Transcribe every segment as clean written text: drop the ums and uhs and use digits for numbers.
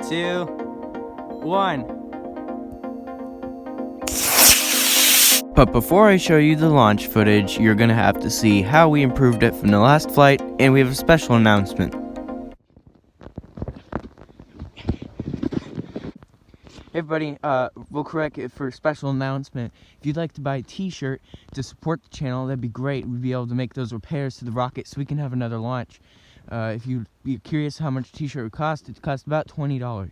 2, 1. But before I show you the launch footage, you're gonna have to see how we improved it from the last flight, and we have a special announcement. Hey everybody, we'll correct it for a special announcement. If you'd like to buy a t-shirt to support the channel, that'd be great. We'd be able to make those repairs to the rocket so we can have another launch. If you'd be curious how much a t-shirt would cost, it costs about $20.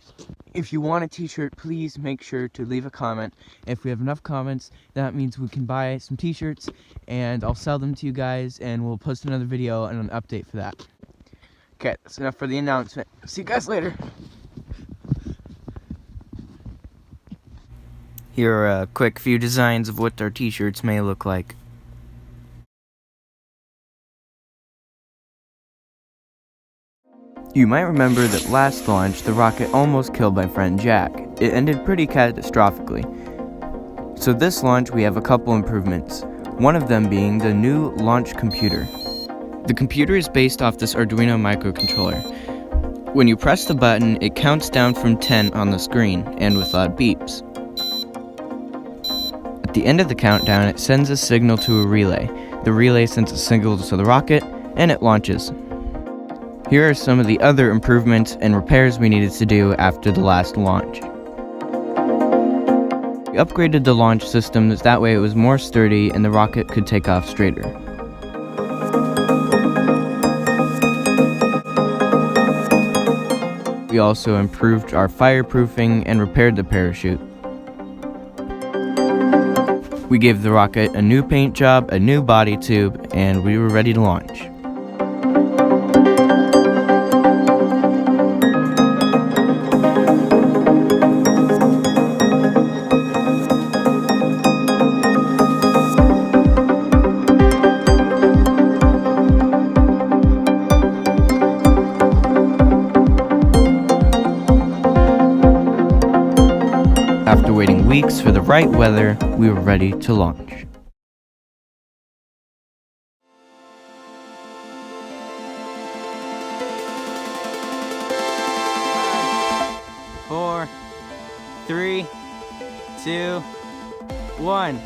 If you want a t-shirt, please make sure to leave a comment. If we have enough comments, that means we can buy some t-shirts, and I'll sell them to you guys, and we'll post another video and an update for that. Okay, that's enough for the announcement. See you guys later. Here are a quick few designs of what our t-shirts may look like. You might remember that last launch, the rocket almost killed my friend Jack. It ended pretty catastrophically. So this launch, we have a couple improvements. One of them being the new launch computer. The computer is based off this Arduino microcontroller. When you press the button, it counts down from 10 on the screen, and with loud beeps. At the end of the countdown, it sends a signal to a relay. The relay sends a signal to the rocket, and it launches. Here are some of the other improvements and repairs we needed to do after the last launch. We upgraded the launch system so that way it was more sturdy and the rocket could take off straighter. We also improved our fireproofing and repaired the parachute. We gave the rocket a new paint job, a new body tube, and we were ready to launch. After waiting weeks for the right weather, we were ready to launch. 4, 3, 2, 1.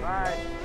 Bye.